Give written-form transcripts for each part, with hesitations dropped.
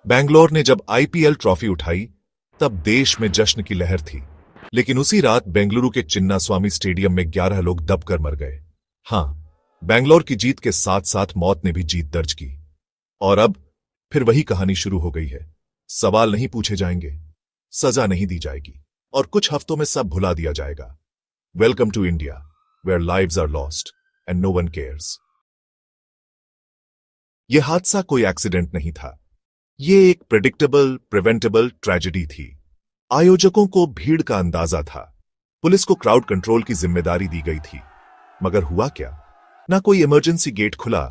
बैंगलोर ने जब IPL trophy उठाई तब देश में जश्न की लहर थी, लेकिन उसी रात बेंगलुरु के चिन्नास्वामी स्टेडियम में 11 लोग दबकर मर गए। हां, बैंगलोर की जीत के साथ साथ मौत ने भी जीत दर्ज की। और अब फिर वही कहानी शुरू हो गई है। सवाल नहीं पूछे जाएंगे, सजा नहीं दी जाएगी और कुछ हफ्तों में सब भुला दिया जाएगा। Welcome to India, where lives are lost and no one cares. यह हादसा कोई एक्सीडेंट नहीं था। यह एक प्रेडिक्टेबल, प्रिवेंटेबल ट्रेजेडी थी। आयोजकों को भीड़ का अंदाजा था। पुलिस को क्राउड कंट्रोल की जिम्मेदारी दी गई थी। मगर हुआ क्या? ना कोई इमरजेंसी गेट खुला,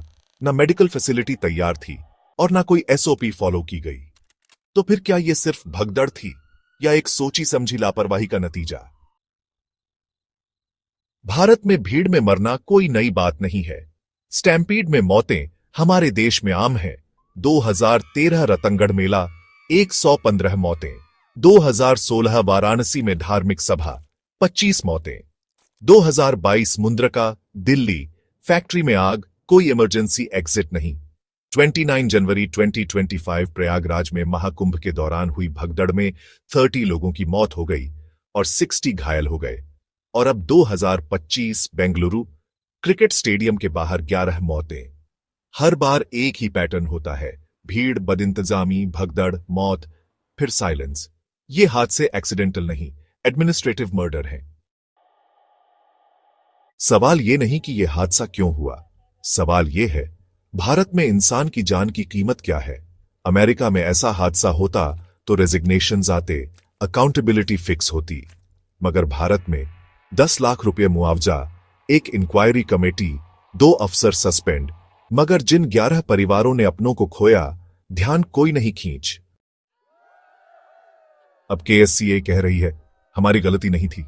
ना मेडिकल फैसिलिटी तैयार थी और ना कोई एसओपी फॉलो की गई। तो फिर क्या यह सिर्फ भगदड़ थी या एक सोची समझी लापरवाही का नतीजा? भारत में भीड़ में मरना कोई नई बात नहीं है। स्टैम्पीड में मौतें हमारे देश में आम है। 2013 रतनगढ़ मेला 115 मौतें, 2016 वाराणसी में धार्मिक सभा 25 मौतें, 2022 मुंद्रका दिल्ली फैक्ट्री में आग, कोई इमरजेंसी एग्जिट नहीं। 29 जनवरी 2025 प्रयागराज में महाकुंभ के दौरान हुई भगदड़ में 30 लोगों की मौत हो गई और 60 घायल हो गए। और अब 2025 बेंगलुरु क्रिकेट स्टेडियम के बाहर 11 मौतें। हर बार एक ही पैटर्न होता है, भीड़, बदइंतजामी, भगदड़, मौत, फिर साइलेंस। ये हादसे एक्सीडेंटल नहीं, एडमिनिस्ट्रेटिव मर्डर है। सवाल ये नहीं कि यह हादसा क्यों हुआ, सवाल यह है भारत में इंसान की जान की कीमत क्या है। अमेरिका में ऐसा हादसा होता तो रेजिग्नेशंस आते, अकाउंटेबिलिटी फिक्स होती। मगर भारत में 10 लाख रुपए मुआवजा, एक इंक्वायरी कमेटी, 2 अफसर सस्पेंड, मगर जिन 11 परिवारों ने अपनों को खोया, ध्यान कोई नहीं खींच। अब केएससीए कह रही है हमारी गलती नहीं थी।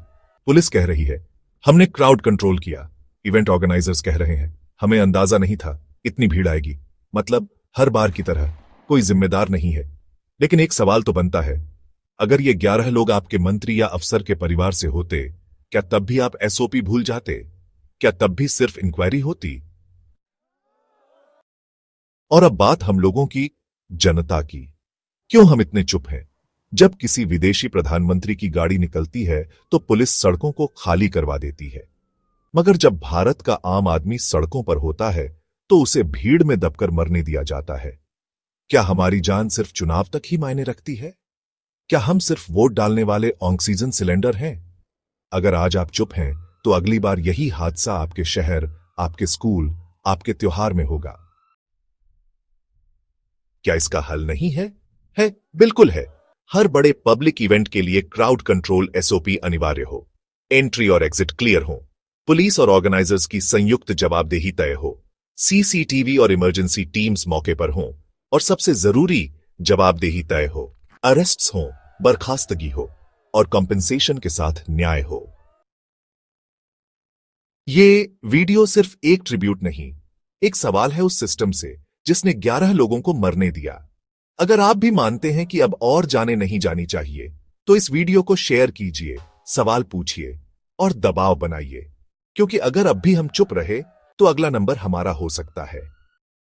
पुलिस कह रही है हमने क्राउड कंट्रोल किया। इवेंट ऑर्गेनाइजर्स कह रहे हैं हमें अंदाजा नहीं था इतनी भीड़ आएगी। मतलब हर बार की तरह कोई जिम्मेदार नहीं है। लेकिन एक सवाल तो बनता है, अगर ये 11 लोग आपके मंत्री या अफसर के परिवार से होते, क्या तब भी आप एसओपी भूल जाते? क्या तब भी सिर्फ इंक्वायरी होती? और अब बात हम लोगों की, जनता की। क्यों हम इतने चुप हैं? जब किसी विदेशी प्रधानमंत्री की गाड़ी निकलती है तो पुलिस सड़कों को खाली करवा देती है, मगर जब भारत का आम आदमी सड़कों पर होता है तो उसे भीड़ में दबकर मरने दिया जाता है। क्या हमारी जान सिर्फ चुनाव तक ही मायने रखती है? क्या हम सिर्फ वोट डालने वाले ऑक्सीजन सिलेंडर हैं? अगर आज आप चुप हैं तो अगली बार यही हादसा आपके शहर, आपके स्कूल, आपके त्योहार में होगा। क्या इसका हल नहीं है? है, बिल्कुल है। हर बड़े पब्लिक इवेंट के लिए क्राउड कंट्रोल एसओपी अनिवार्य हो, एंट्री और एग्जिट क्लियर हो, पुलिस और ऑर्गेनाइजर्स की संयुक्त जवाबदेही तय हो, सीसीटीवी और इमरजेंसी टीम्स मौके पर हों और सबसे जरूरी जवाबदेही तय हो, अरेस्ट्स हों, बर्खास्तगी हो और कॉम्पेंसेशन के साथ न्याय हो। ये वीडियो सिर्फ एक ट्रिब्यूट नहीं, एक सवाल है उस सिस्टम से जिसने 11 लोगों को मरने दिया। अगर आप भी मानते हैं कि अब और जाने नहीं जानी चाहिए, तो इस वीडियो को शेयर कीजिए, सवाल पूछिए और दबाव बनाइए, क्योंकि अगर अब भी हम चुप रहे तो अगला नंबर हमारा हो सकता है।